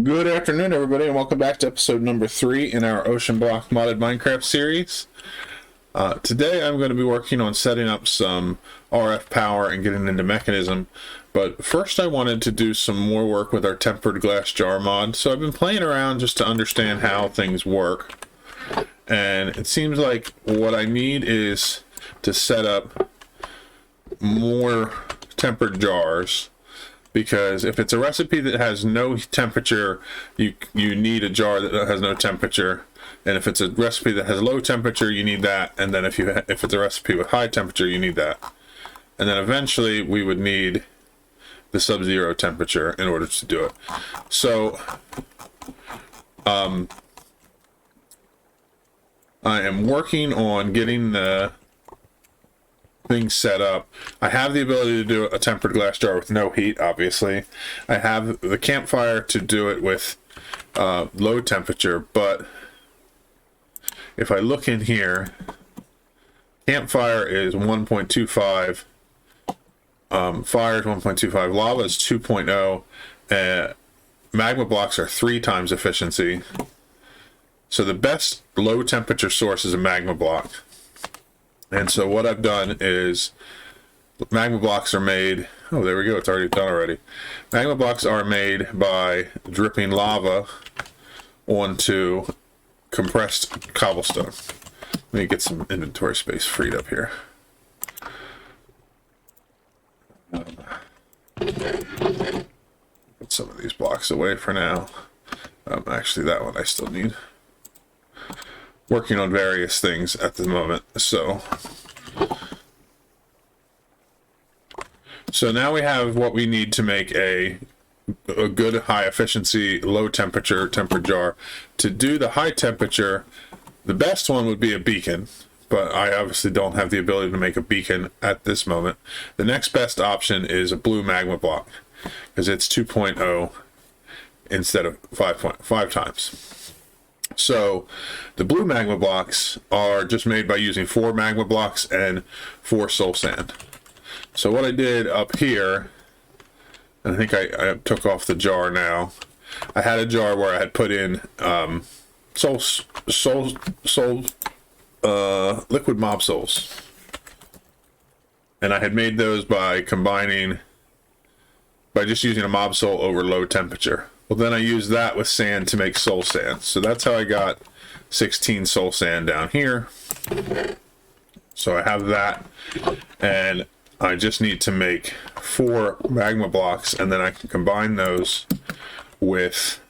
Good afternoon, everybody, and welcome back to episode number 3 in our Oceanblock modded Minecraft series. Today I'm going to be working on setting up some RF power and getting into Mekanism, but first I wanted to do some more work with our tempered glass jar mod. So I've been playing around just to understand how things work, and it seems like what I need is to set up more tempered jars. Because if it's a recipe that has no temperature, you need a jar that has no temperature. And if it's a recipe that has low temperature, you need that. And then if it's a recipe with high temperature, you need that. And then eventually we would need the sub-zero temperature in order to do it. So I am working on getting the things set up. I have the ability to do a tempered glass jar with no heat, obviously. I have the campfire to do it with low temperature, but if I look in here, campfire is 1.25, fire is 1.25, lava is 2.0, magma blocks are 3 times efficiency. So the best low temperature source is a magma block. And so what I've done is magma blocks are made, oh, there we go, it's already done already. Magma blocks are made by dripping lava onto compressed cobblestone. Let me get some inventory space freed up here. Put some of these blocks away for now. Actually, that one I still need. Working on various things at the moment, so now we have what we need to make a good high efficiency low temperature tempered jar. To do the high temperature, the best one would be a beacon, but I obviously don't have the ability to make a beacon at this moment. The next best option is a blue magma block, because it's 2.0 instead of 5.5 times. So the blue magma blocks are just made by using 4 magma blocks and 4 soul sand. So what I did up here, and I think I took off the jar now. I had a jar where I had put in liquid mob souls, and I had made those by just using a mob soul over low temperature. Well, then I used that with sand to make soul sand. So that's how I got 16 soul sand down here. So I have that, and I just need to make 4 magma blocks, and then I can combine those with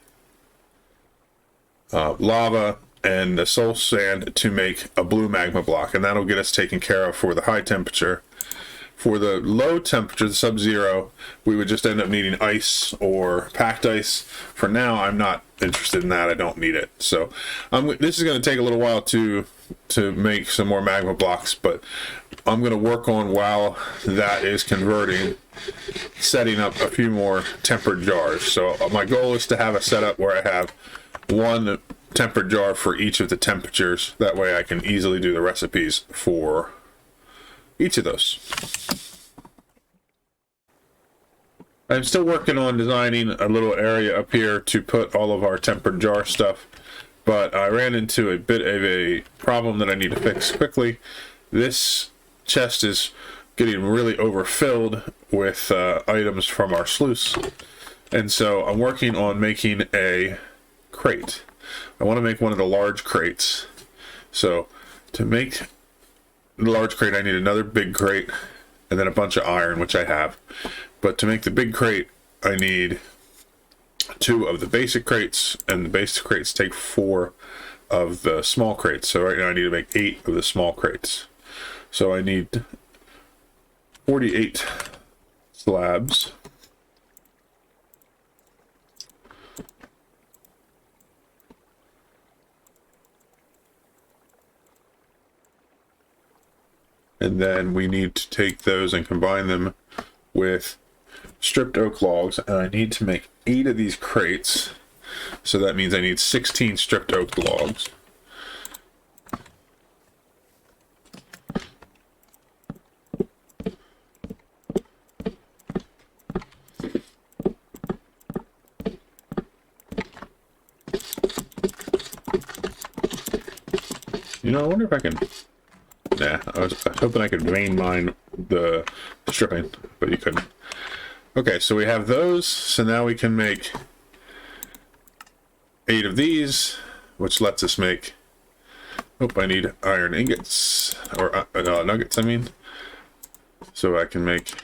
lava and the soul sand to make a blue magma block, and that'll get us taken care of for the high temperature. For the low temperature, the sub-zero, we would just end up needing ice or packed ice. For now, I'm not interested in that. I don't need it. So this is going to take a little while to make some more magma blocks, but I'm going to work on, while that is converting, setting up a few more tempered jars. So my goal is to have a setup where I have 1 tempered jar for each of the temperatures. That way I can easily do the recipes for each of those. I'm still working on designing a little area up here to put all of our tempered jar stuff, but I ran into a bit of a problem that I need to fix quickly. This chest is getting really overfilled with items from our sluice, and so I'm working on making a crate. I want to make one of the large crates. So to make the large crate, I need another big crate and then a bunch of iron, which I have. But to make the big crate, I need 2 of the basic crates, and the basic crates take 4 of the small crates. So right now I need to make 8 of the small crates. So I need 48 slabs. And then we need to take those and combine them with stripped oak logs, and I need to make 8 of these crates. So that means I need 16 stripped oak logs. You know, I wonder if I can... Nah, I was hoping I could vein mine the stripping, but you couldn't. Okay, so we have those, so now we can make 8 of these, which lets us make... Oh, I need iron ingots, or nuggets, I mean. So I can make...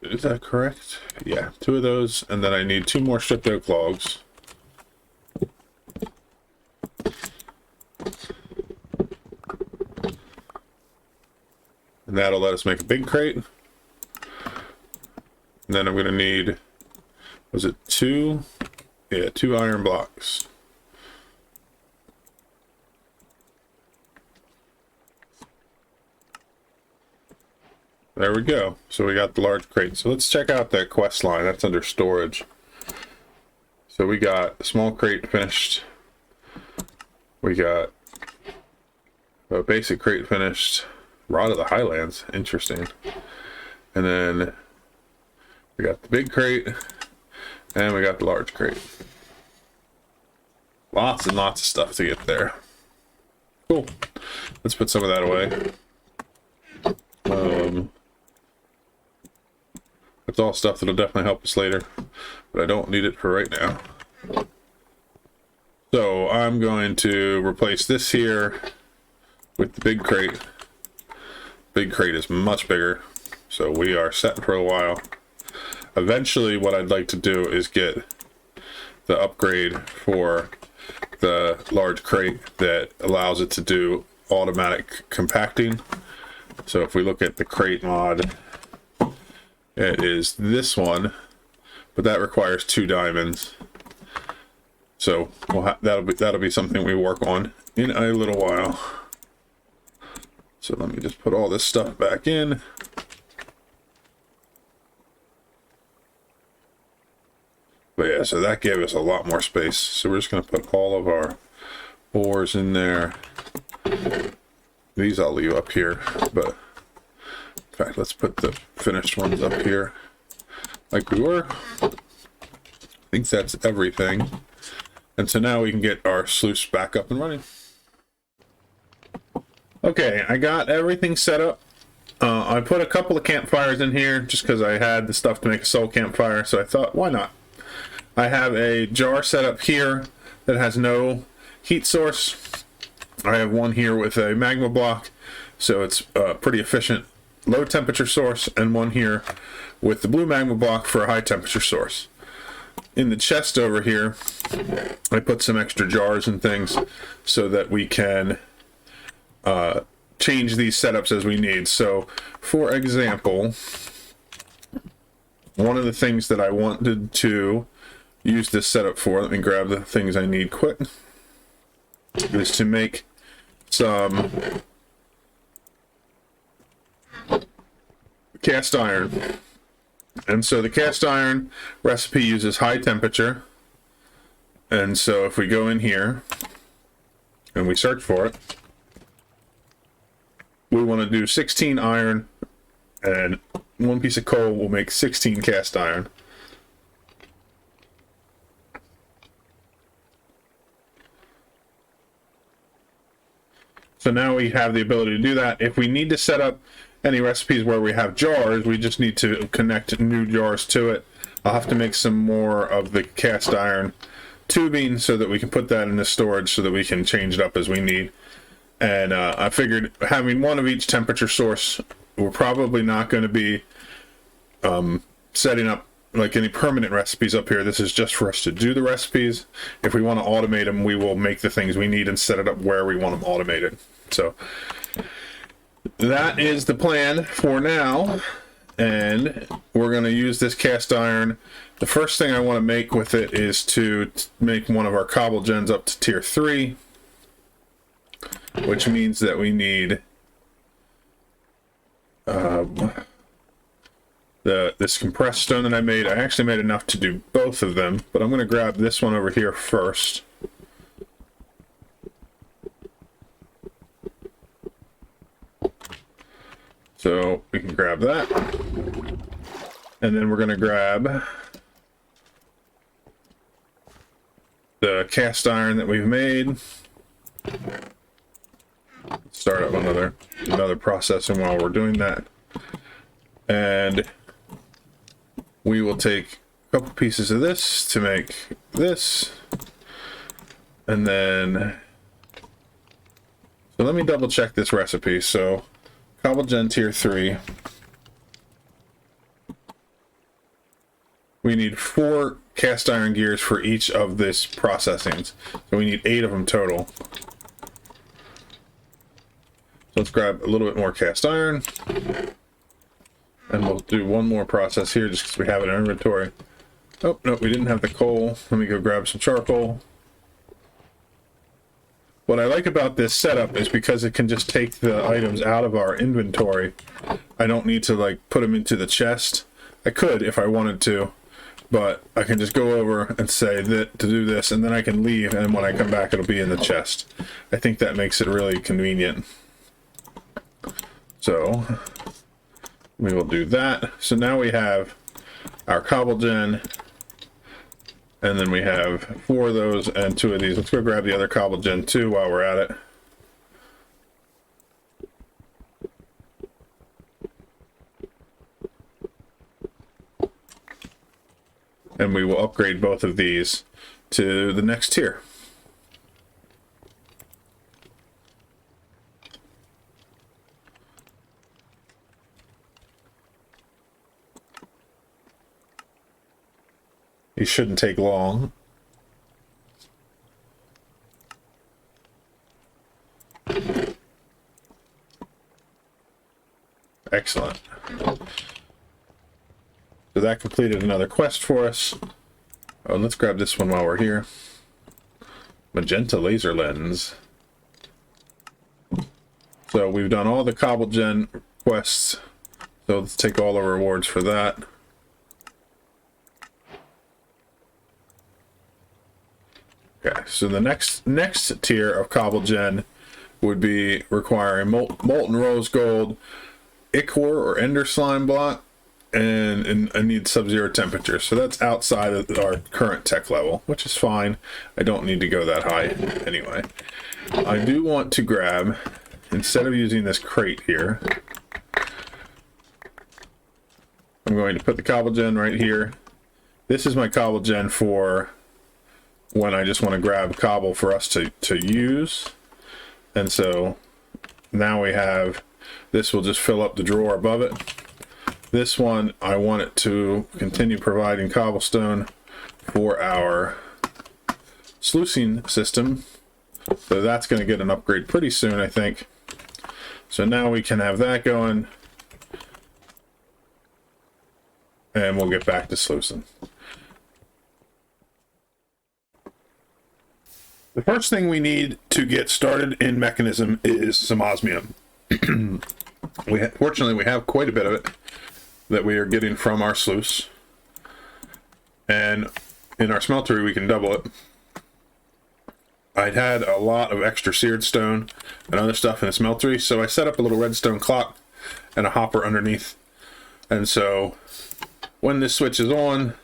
Is that correct? Yeah, 2 of those, and then I need 2 more stripped oak logs. And that'll let us make a big crate. And then I'm going to need, was it 2? Yeah, 2 iron blocks. There we go. So we got the large crate. So let's check out that quest line. That's under storage. So we got a small crate finished. We got a basic crate finished. Rod of the Highlands. Interesting. And then we got the big crate. And we got the large crate. Lots and lots of stuff to get there. Cool. Let's put some of that away. It's all stuff that'll definitely help us later, but I don't need it for right now. So I'm going to replace this here with the big crate. Big crate is much bigger, so we are set for a while. Eventually what I'd like to do is get the upgrade for the large crate that allows it to do automatic compacting. So if we look at the crate mod, it is this one, but that requires 2 diamonds. So that'll be something we work on in a little while. So let me just put all this stuff back in. But yeah, so that gave us a lot more space. So we're just going to put all of our ores in there. These I'll leave up here, but in fact, let's put the finished ones up here like we were. I think that's everything. And so now we can get our sluice back up and running. Okay, I got everything set up. I put a couple of campfires in here just because I had the stuff to make a soul campfire, so I thought, why not? I have a jar set up here that has no heat source. I have one here with a magma block, so it's pretty efficient low temperature source, and one here with the blue magma block for a high temperature source. In the chest over here, I put some extra jars and things so that we can change these setups as we need. So, for example, one of the things that I wanted to use this setup for, let me grab the things I need quick, is to make some cast iron. And so the cast iron recipe uses high temperature. And so if we go in here and we search for it, we want to do 16 iron, and 1 piece of coal will make 16 cast iron. So now we have the ability to do that. If we need to set up any recipes where we have jars, we just need to connect new jars to it. I'll have to make some more of the cast iron tubing so that we can put that in the storage so that we can change it up as we need. And I figured having one of each temperature source, we're probably not going to be setting up like any permanent recipes up here. This is just for us to do the recipes. If we want to automate them, we will make the things we need and set it up where we want them automated. So that is the plan for now, and we're going to use this cast iron. The first thing I want to make with it is to make one of our cobble gens up to tier 3, which means that we need this compressed stone that I made. I actually made enough to do both of them, but I'm going to grab this one over here first. So we can grab that, and then we're going to grab the the cast iron that we've made. Start up another processing while we're doing that. And we will take a couple pieces of this to make this. And then, so let me double check this recipe. So Cobblegen tier 3. We need 4 cast iron gears for each of this processings. So we need 8 of them total. So let's grab a little bit more cast iron. And we'll do one more process here just because we have it in inventory. Oh, no, we didn't have the coal. Let me go grab some charcoal. What I like about this setup is because it can just take the items out of our inventory. I don't need to like put them into the chest. I could if I wanted to, but I can just go over and say that to do this, and then I can leave, and when I come back it'll be in the chest. I think that makes it really convenient. So we will do that. So now we have our Cobblegen, and then we have 4 of those and 2 of these. Let's go grab the other Cobblegen too while we're at it. And we will upgrade both of these to the next tier. These shouldn't take long. Excellent. So that completed another quest for us. Oh, let's grab this one while we're here. Magenta laser lens. So we've done all the Cobblegen quests. So let's take all the rewards for that. Okay, so the next tier of Cobblegen would be requiring molten rose gold, ichor or ender slime block, and I need sub-zero temperature. So that's outside of our current tech level, which is fine. I don't need to go that high anyway. I do want to grab, instead of using this crate here, I'm going to put the Cobblegen right here. This is my Cobblegen for when I just want to grab cobble for us to use. And so now we have, this will just fill up the drawer above it. This one, I want it to continue providing cobblestone for our sluicing system. So that's going to get an upgrade pretty soon, I think. So now we can have that going. And we'll get back to sluicing. The first thing we need to get started in Mekanism is some osmium. Fortunately, we have quite a bit of it that we are getting from our sluice. And in our smeltery, we can double it. I'd had a lot of extra seared stone and other stuff in the smeltery, so I set up a little redstone clock and a hopper underneath. And so when this switch is on,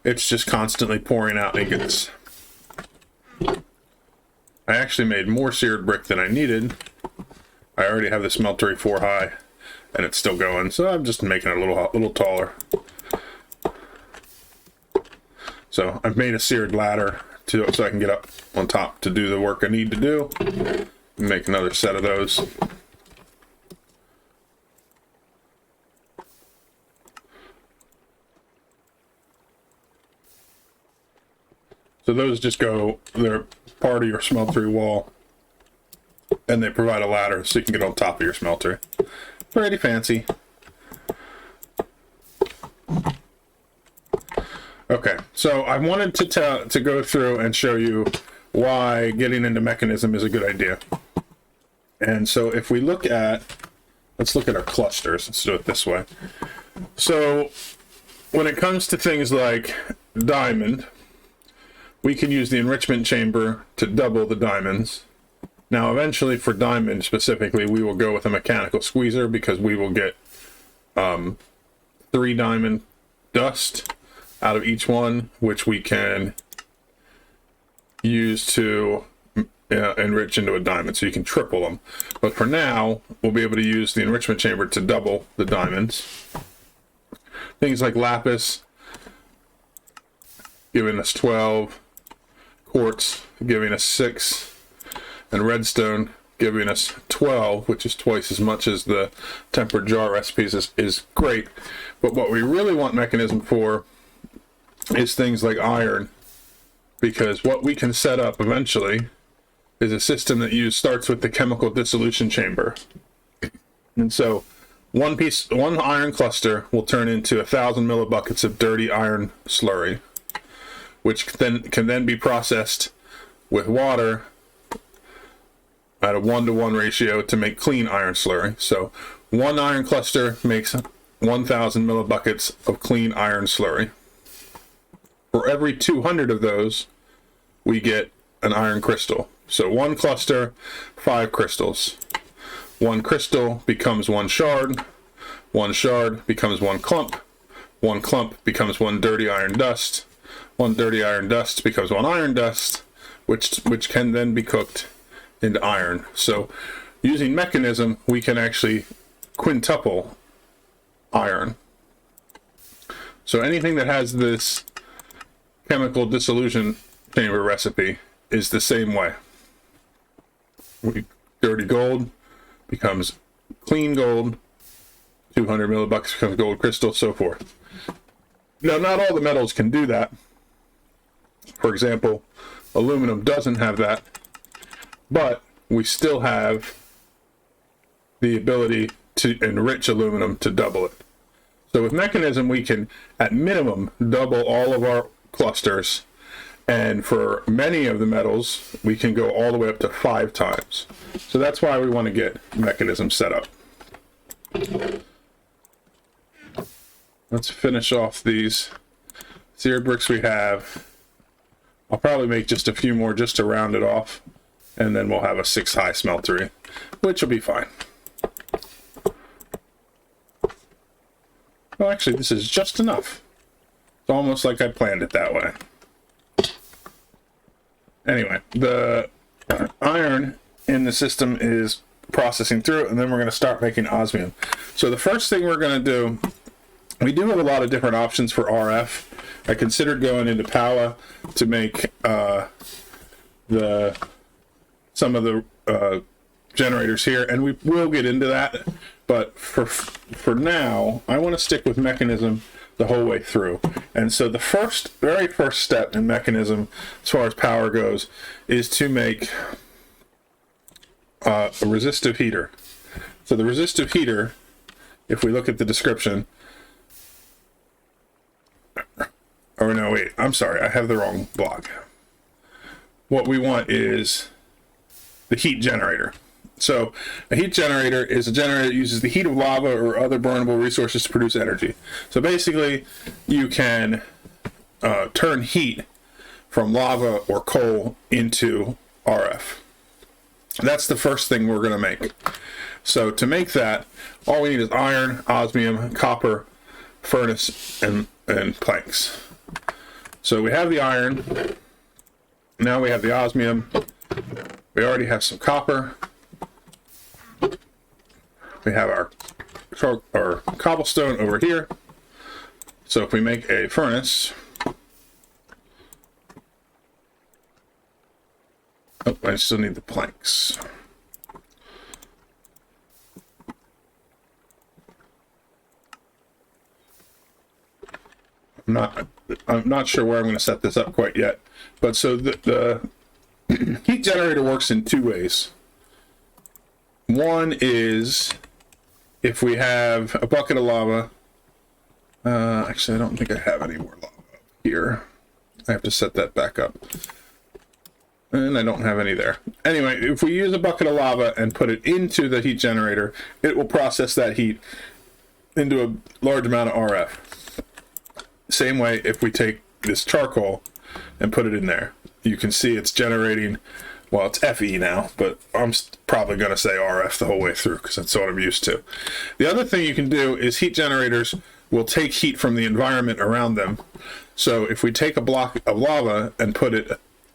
it's just constantly pouring out ingots. I actually made more seared brick than I needed. I already have the smeltery 4 high, and it's still going, so I'm just making it a little taller. So I've made a seared ladder so I can get up on top to do the work I need to do. Make another set of those. So those just go, they're part of your smeltery wall, and they provide a ladder so you can get on top of your smelter. Pretty fancy. Okay, so I wanted to go through and show you why getting into Mekanism is a good idea. And so if we look at, let's look at our clusters. Let's do it this way. So when it comes to things like diamond, we can use the enrichment chamber to double the diamonds. Now, eventually for diamond specifically, we will go with a mechanical squeezer because we will get 3 diamond dust out of each one, which we can use to enrich into a diamond, so you can triple them. But for now, we'll be able to use the enrichment chamber to double the diamonds. Things like lapis giving us 12, quartz giving us 6, and redstone giving us 12, which is twice as much as the tempered jar recipes, is great. But what we really want Mekanism for is things like iron, because what we can set up eventually is a system that starts with the chemical dissolution chamber. And so one iron cluster will turn into 1,000 millibuckets of dirty iron slurry, which can then be processed with water at a 1-to-1 ratio to make clean iron slurry. So one iron cluster makes 1,000 millibuckets of clean iron slurry. For every 200 of those, we get an iron crystal. So one cluster, 5 crystals. One crystal becomes 1 shard. 1 shard becomes 1 clump. 1 clump becomes 1 dirty iron dust. 1 dirty iron dust becomes 1 iron dust, which can then be cooked into iron. So using Mekanism, we can actually quintuple iron. So anything that has this chemical dissolution chamber recipe is the same way. Dirty gold becomes clean gold, 200 millibucks becomes gold crystal, so forth. Now, not all the metals can do that. For example, aluminum doesn't have that, but we still have the ability to enrich aluminum to double it. So with Mekanism, we can, at minimum, double all of our clusters, and for many of the metals, we can go all the way up to 5 times. So that's why we want to get Mekanism set up. Let's finish off these seared bricks we have. I'll probably make just a few more just to round it off, and then we'll have a 6-high smeltery, which will be fine. Well, actually, this is just enough. It's almost like I planned it that way. Anyway, the iron in the system is processing through it, and then we're going to start making osmium. So the first thing we're going to do, we do have a lot of different options for RF. I considered going into power to make some of the generators here, and we will get into that. But for now, I want to stick with Mekanism the whole way through. And so the very first step in Mekanism, as far as power goes, is to make a resistive heater. So the resistive heater, if we look at the description, or no, wait, I'm sorry, I have the wrong block. What we want is the heat generator. So a heat generator is a generator that uses the heat of lava or other burnable resources to produce energy. So basically, you can turn heat from lava or coal into RF. That's the first thing we're going to make. So to make that, all we need is iron, osmium, copper, furnace, and planks. So we have the iron. Now we have the osmium. We already have some copper. We have our cobblestone over here. So if we make a furnace, oh, I still need the planks. I'm not sure where I'm going to set this up quite yet, but so the heat generator works in 2 ways. One is if we have a bucket of lava. Actually, I don't think I have any more lava here. I have to set that back up. And I don't have any there. Anyway, if we use a bucket of lava and put it into the heat generator, it will process that heat into a large amount of RF. Same way if we take this charcoal and put it in there. You can see it's generating, well, it's FE now, but I'm probably going to say RF the whole way through because that's what I'm used to. The other thing you can do is heat generators will take heat from the environment around them. So if we take a block of lava and put it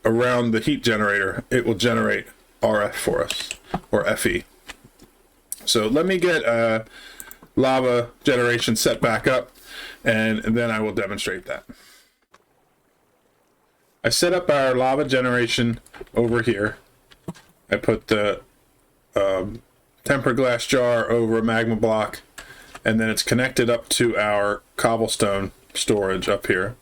around the heat generator, it will generate RF for us, or FE. So let me get lava generation set back up, and then I will demonstrate that. I set up our lava generation over here. I put the tempered glass jar over a magma block, and then it's connected up to our cobblestone storage up here.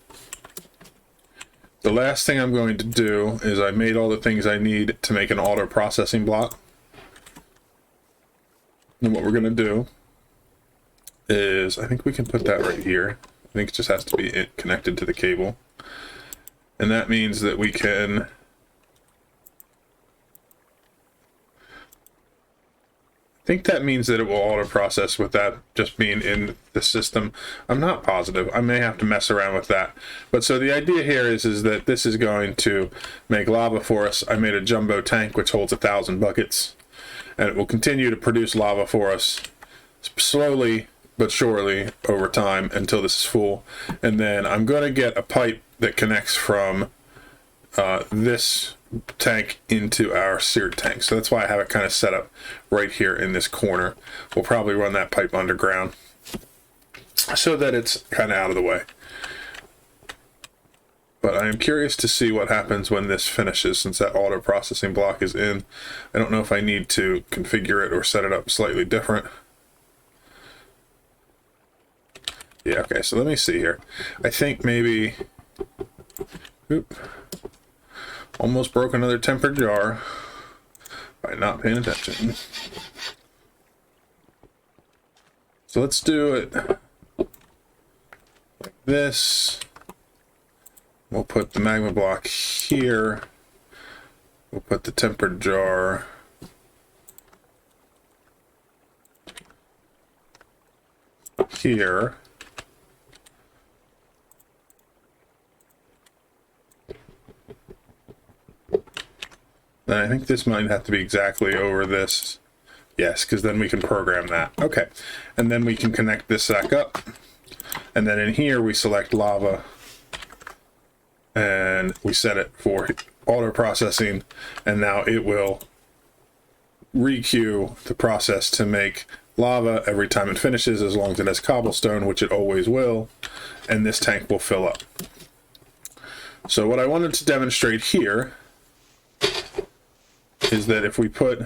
The last thing I'm going to do is I made all the things I need to make an auto processing block. And what we're going to do is, I think we can put that right here. I think it just has to be connected to the cable. And that means that we can I think that means that it will auto process with that just being in the system. I'm not positive. I may have to mess around with that. But so the idea here is that this is going to make lava for us. I made a jumbo tank which holds 1,000 buckets, and it will continue to produce lava for us slowly but surely over time until this is full. And then I'm going to get a pipe that connects from this tank into our seared tank. So that's why I have it kind of set up right here in this corner. We'll probably run that pipe underground so that it's kind of out of the way. But I am curious to see what happens when this finishes, since that auto processing block is in. I don't know if I need to configure it or set it up slightly different. Yeah, okay, so let me see here. I think maybe... Oop. Almost broke another tempered jar by not paying attention. So let's do it like this. We'll put the magma block here. We'll put the tempered jar here. Then I think this might have to be exactly over this. Yes, because then we can program that. Okay, and then we can connect this back up. And then in here we select lava. And we set it for auto processing. And now it will re-queue the process to make lava every time it finishes, as long as it has cobblestone, which it always will. And this tank will fill up. So what I wanted to demonstrate here is that if we put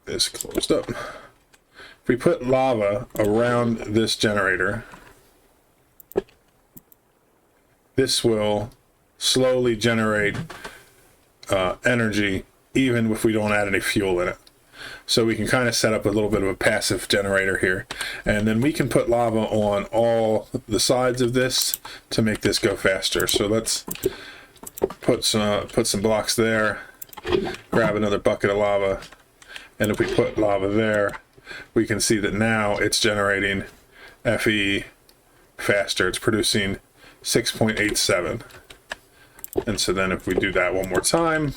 this closed up, if we put lava around this generator, this will slowly generate energy even if we don't add any fuel in it. So we can kind of set up a little bit of a passive generator here, and then we can put lava on all the sides of this to make this go faster. So let's put some blocks there, grab another bucket of lava, and if we put lava there, we can see that now it's generating FE faster. It's producing 6.87. And so then if we do that one more time,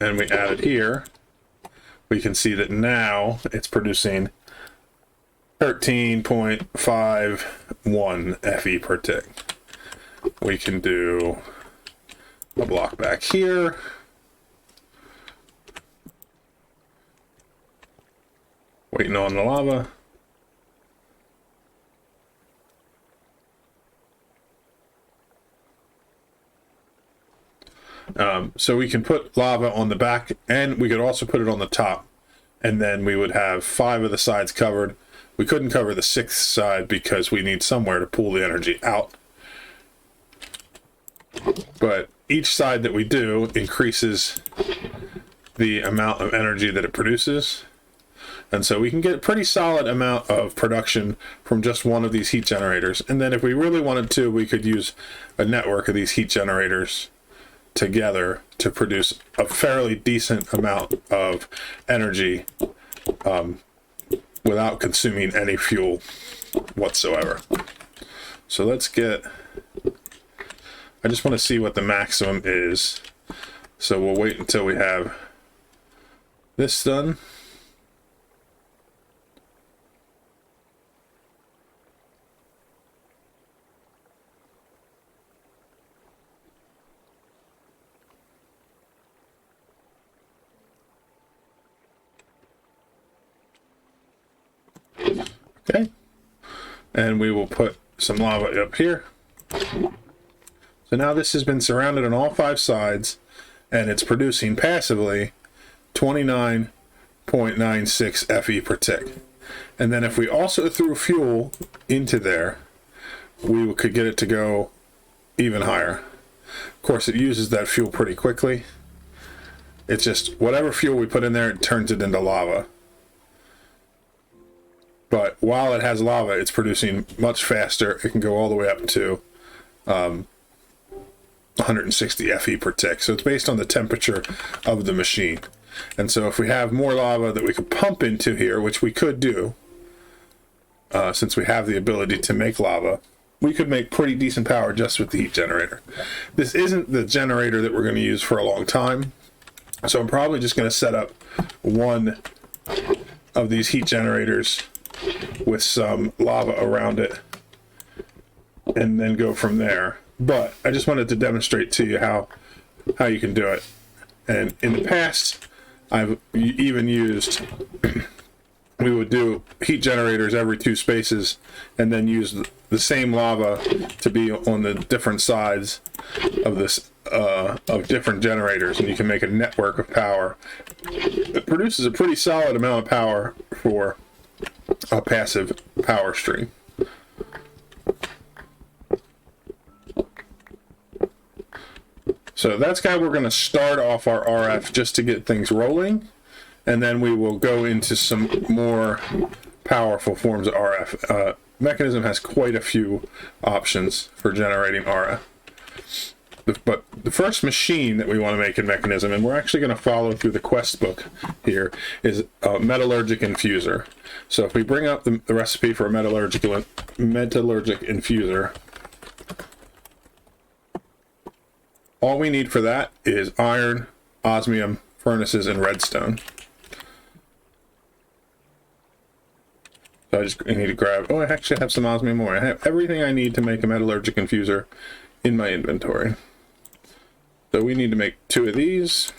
and we add it here, we can see that now it's producing 13.51 FE per tick. We can do a block back here. Waiting on the lava. So we can put lava on the back, and we could also put it on the top, and then we would have 5 of the sides covered. We couldn't cover the 6th side because we need somewhere to pull the energy out. But each side that we do increases the amount of energy that it produces. And so we can get a pretty solid amount of production from just one of these heat generators. And then if we really wanted to, we could use a network of these heat generators together to produce a fairly decent amount of energy without consuming any fuel whatsoever. So let's get, I just want to see what the maximum is. So we'll wait until we have this done. Okay. And we will put some lava up here. So now this has been surrounded on all 5 sides, and it's producing passively 29.96 FE per tick. And then if we also threw fuel into there, we could get it to go even higher. Of course, it uses that fuel pretty quickly. It's just whatever fuel we put in there, it turns it into lava. But while it has lava, it's producing much faster. It can go all the way up to 160 FE per tick. So it's based on the temperature of the machine. And so if we have more lava that we could pump into here, which we could do, since we have the ability to make lava, we could make pretty decent power just with the heat generator. This isn't the generator that we're going to use for a long time. So I'm probably just going to set up one of these heat generators with some lava around it and then go from there. But I just wanted to demonstrate to you how you can do it. And in the past, I've even used, we would do heat generators every 2 spaces and then use the same lava to be on the different sides of this of different generators, and you can make a network of power. It produces a pretty solid amount of power for a passive power stream. So that's how we're going to start off our RF, just to get things rolling, and then we will go into some more powerful forms of RF. Mekanism has quite a few options for generating RF. But the first machine that we want to make in Mekanism, and we're actually going to follow through the quest book here, is a metallurgic infuser. So if we bring up the recipe for a metallurgic infuser, all we need for that is iron, osmium, furnaces, and redstone. So I need to grab, I actually have some osmium ore. I have everything I need to make a metallurgic infuser in my inventory. So we need to make 2 of these,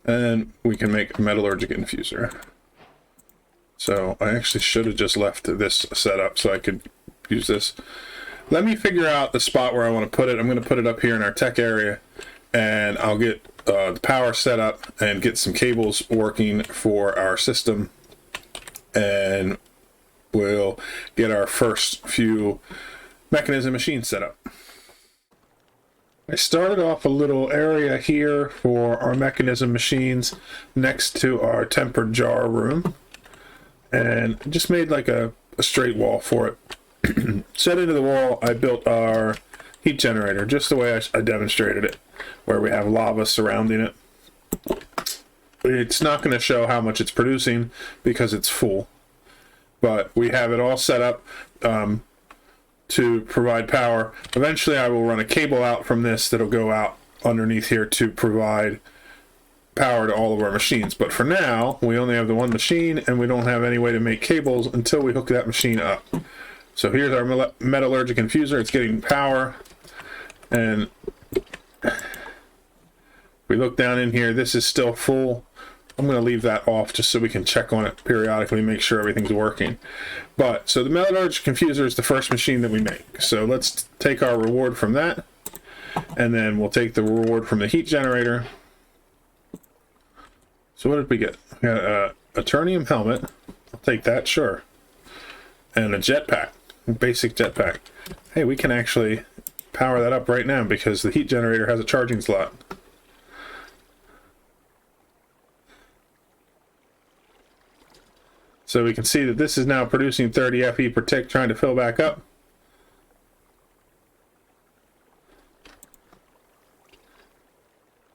and we can make a metallurgic infuser. So I actually should have just left this set up so I could use this. Let me figure out the spot where I want to put it. I'm going to put it up here in our tech area, and I'll get the power set up and get some cables working for our system, and we'll get our first few Mekanism machines set up. I started off a little area here for our Mekanism machines next to our tempered jar room, and just made like a straight wall for it. Set into the wall, I built our heat generator just the way I demonstrated it, where we have lava surrounding it. It's not going to show how much it's producing because it's full, but we have it all set up to provide power. Eventually I will run a cable out from this that'll go out underneath here to provide power to all of our machines. But for now, we only have the one machine, and we don't have any way to make cables until we hook that machine up. So here's our metallurgic infuser. It's getting power, and we look down in here. This is still full. I'm going to leave that off just so we can check on it periodically, make sure everything's working. But so the metallurgic infuser is the first machine that we make. So let's take our reward from that, and then we'll take the reward from the heat generator. So what did we get? We got a Eternium helmet. I'll take that, sure. And a jetpack, a basic jetpack. Hey, we can actually power that up right now because the heat generator has a charging slot. So we can see that this is now producing 30 FE per tick, trying to fill back up.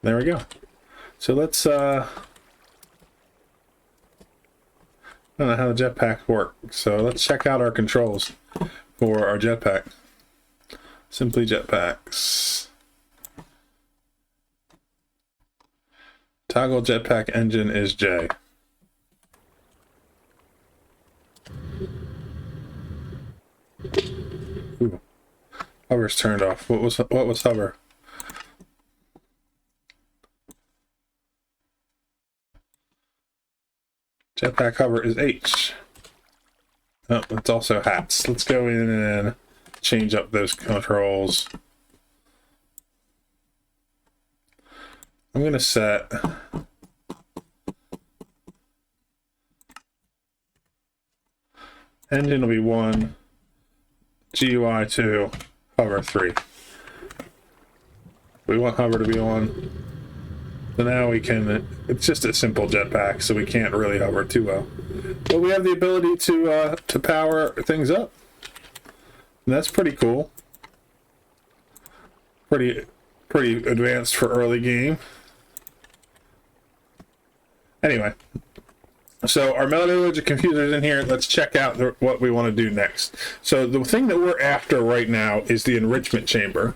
There we go. So let's, I don't know how the jetpack works. So let's check out our controls for our jetpack. Simply jetpacks. Toggle jetpack engine is J. Ooh. Hover's turned off. What was hover? Jetpack hover is H. Oh, it's also hats. Let's go in and change up those controls. I'm going to set engine will be 1, GUI 2, hover 3. We want hover to be on. So now we can, it's just a simple jetpack, so we can't really hover too well. But we have the ability to power things up. And that's pretty cool. Pretty advanced for early game. Anyway, so our metallurgic confuser is in here. Let's check out what we want to do next. So the thing that we're after right now is the enrichment chamber.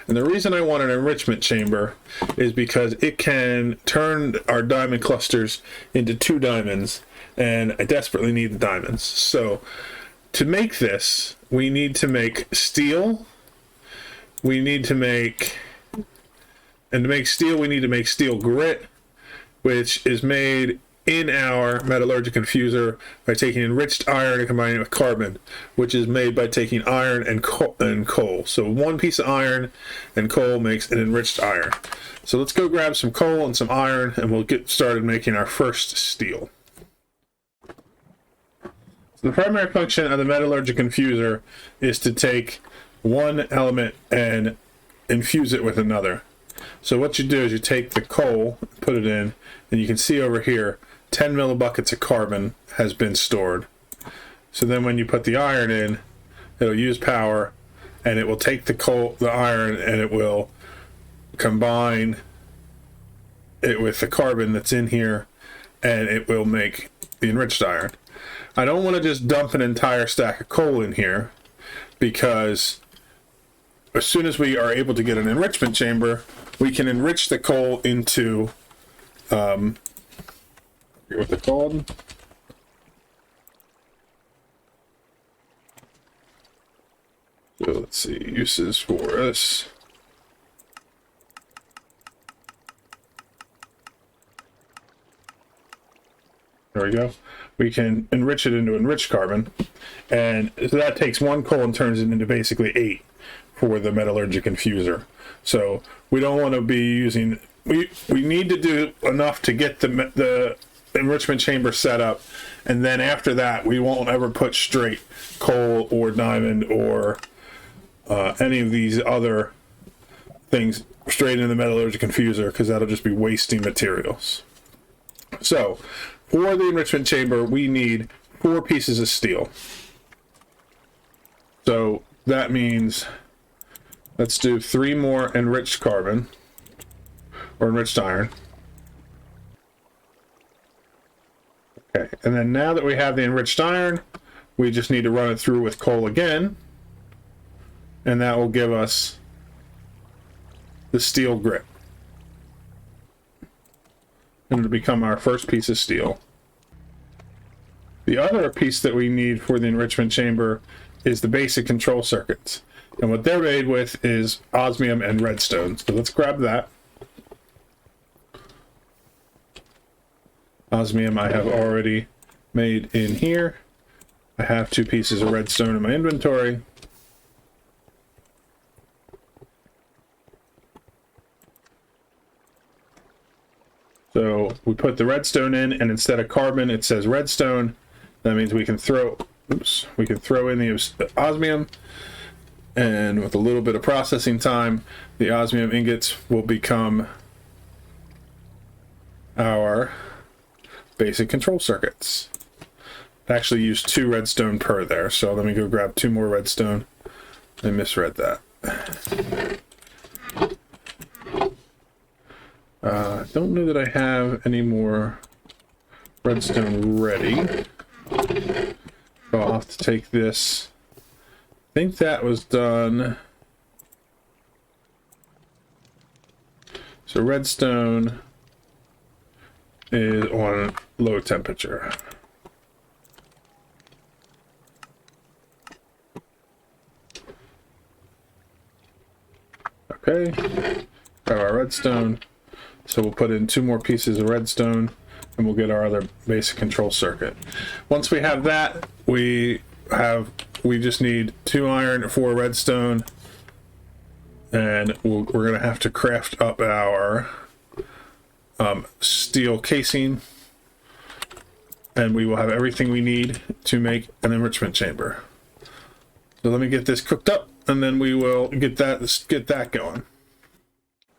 And the reason I want an enrichment chamber is because it can turn our diamond clusters into 2 diamonds, and I desperately need the diamonds. So to make this, we need to make steel. We need to make, and to make steel, we need to make steel grit, which is made in our metallurgic confuser by taking enriched iron and combining it with carbon, which is made by taking iron and coal. So 1 piece of iron and coal makes an enriched iron. So let's go grab some coal and some iron, and we'll get started making our first steel. So the primary function of the metallurgic confuser is to take one element and infuse it with another. So what you do is you take the coal, put it in, and you can see over here 10 millibuckets of carbon has been stored. So then when you put the iron in, it'll use power, and it will take the iron, and it will combine it with the carbon that's in here, and it will make the enriched iron. I don't want to just dump an entire stack of coal in here, because as soon as we are able to get an enrichment chamber, we can enrich the coal into I forget what they're called. So let's see, uses for this. There we go. We can enrich it into enriched carbon, and so that takes 1 coal and turns it into basically 8 for the metallurgic infuser. So we don't want to be using, we need to do enough to get the enrichment chamber set up, and then after that we won't ever put straight coal or diamond or any of these other things straight into the metallurgic infuser, because that'll just be wasting materials. So for the enrichment chamber we need 4 pieces of steel. So that means let's do 3 more enriched carbon or enriched iron. Okay, and then now that we have the enriched iron, we just need to run it through with coal again, and that will give us the steel grit. And it'll become our first piece of steel. The other piece that we need for the enrichment chamber is the basic control circuits. And what they're made with is osmium and redstone. So let's grab that. Osmium I have already made in here. I have 2 pieces of redstone in my inventory. So we put the redstone in, and instead of carbon it says redstone. That means we can throw in the osmium, and with a little bit of processing time, the osmium ingots will become our basic control circuits. I actually used 2 redstone per there, so let me go grab 2 more redstone. I misread that. I don't know that I have any more redstone ready. So I'll have to take this. I think that was done. So redstone is on low temperature. Okay, grab our redstone. So we'll put in 2 more pieces of redstone, and we'll get our other basic control circuit. Once we have that, we we just need 2 iron, 4 redstone, and we're going to have to craft up our steel casing, and we will have everything we need to make an enrichment chamber. So let me get this cooked up, and then we will get that going.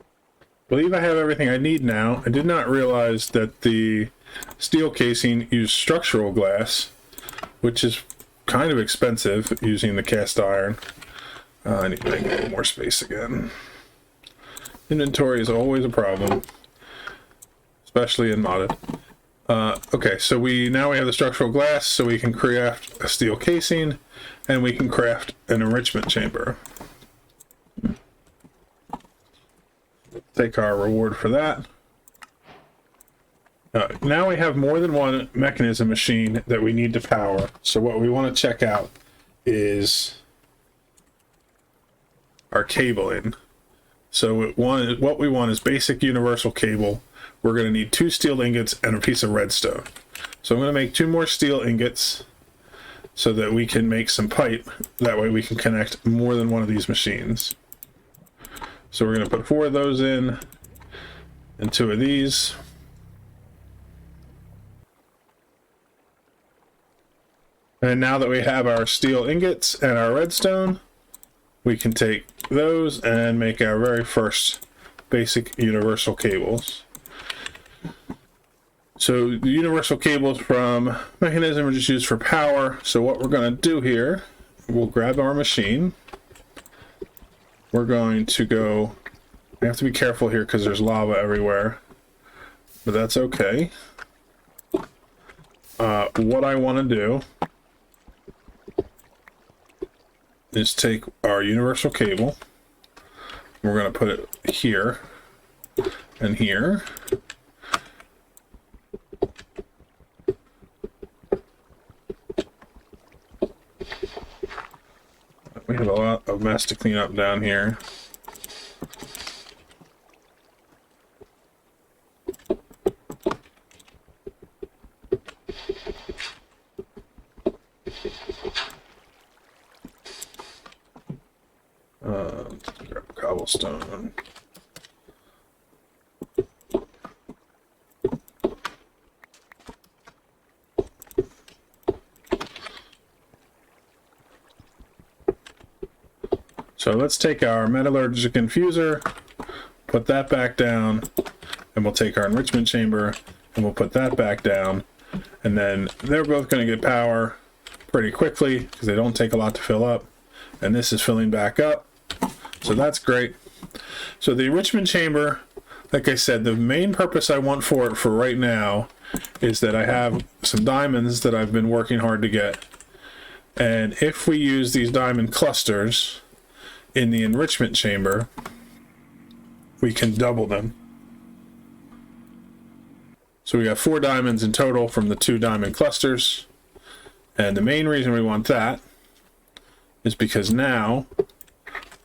I believe I have everything I need now. I did not realize that the steel casing used structural glass, which is kind of expensive using the cast iron. I need to make a little more space again. Inventory is always a problem, especially in modded. Okay, so now we have the structural glass, so we can craft a steel casing, and we can craft an enrichment chamber. Take our reward for that. Now we have more than one mechanism machine that we need to power. So what we want to check out is our cabling. So what we want is basic universal cable. We're going to need 2 steel ingots and a piece of redstone. So I'm going to make 2 more steel ingots so that we can make some pipe. That way we can connect more than one of these machines. So we're going to put 4 of those in and 2 of these. And now that we have our steel ingots and our redstone, we can take those and make our very first basic universal cables. So the universal cables from Mekanism are just used for power. So what we're going to do here, we'll grab our machine. We're going to go, I have to be careful here because there's lava everywhere, but that's okay. What I want to do is take our universal cable. We're going to put it here and here. We have a lot of mess to clean up down here. Grab cobblestone. So let's take our metallurgic infuser, put that back down, and we'll take our enrichment chamber and we'll put that back down, and then they're both going to get power pretty quickly because they don't take a lot to fill up, and this is filling back up, so that's great. So the enrichment chamber, like I said, the main purpose I want for it for right now is that I have some diamonds that I've been working hard to get, and if we use these diamond clusters in the enrichment chamber, we can double them. So we got 4 diamonds in total from the 2 diamond clusters, and the main reason we want that is because now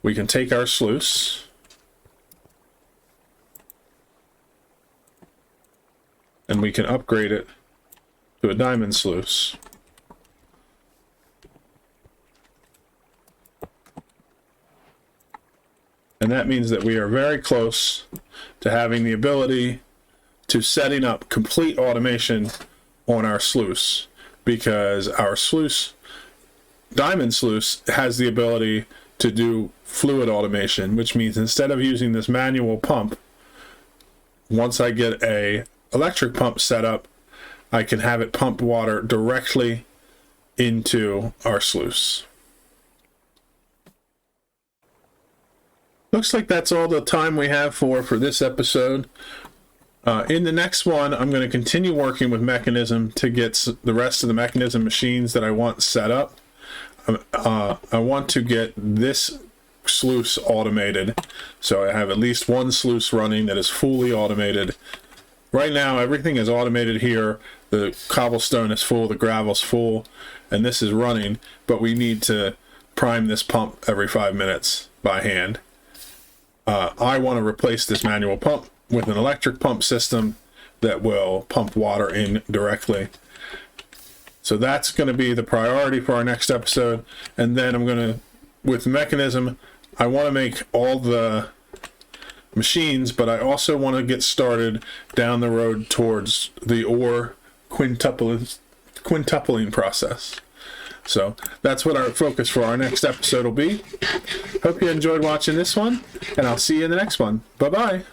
we can take our sluice and we can upgrade it to a diamond sluice. And that means that we are very close to having the ability to setting up complete automation on our sluice, because our sluice, diamond sluice, has the ability to do fluid automation, which means instead of using this manual pump, once I get a electric pump set up, I can have it pump water directly into our sluice. Looks like that's all the time we have for this episode. In the next one, I'm going to continue working with Mekanism to get the rest of the Mekanism machines that I want set up. I want to get this sluice automated, so I have at least one sluice running that is fully automated. Right now, everything is automated here. The cobblestone is full, the gravel's full, and this is running, but we need to prime this pump every 5 minutes by hand. I want to replace this manual pump with an electric pump system that will pump water in directly. So that's going to be the priority for our next episode. And then I'm going to, with Mekanism, I want to make all the machines, but I also want to get started down the road towards the ore quintupling process. So that's what our focus for our next episode will be. Hope you enjoyed watching this one, and I'll see you in the next one. Bye-bye.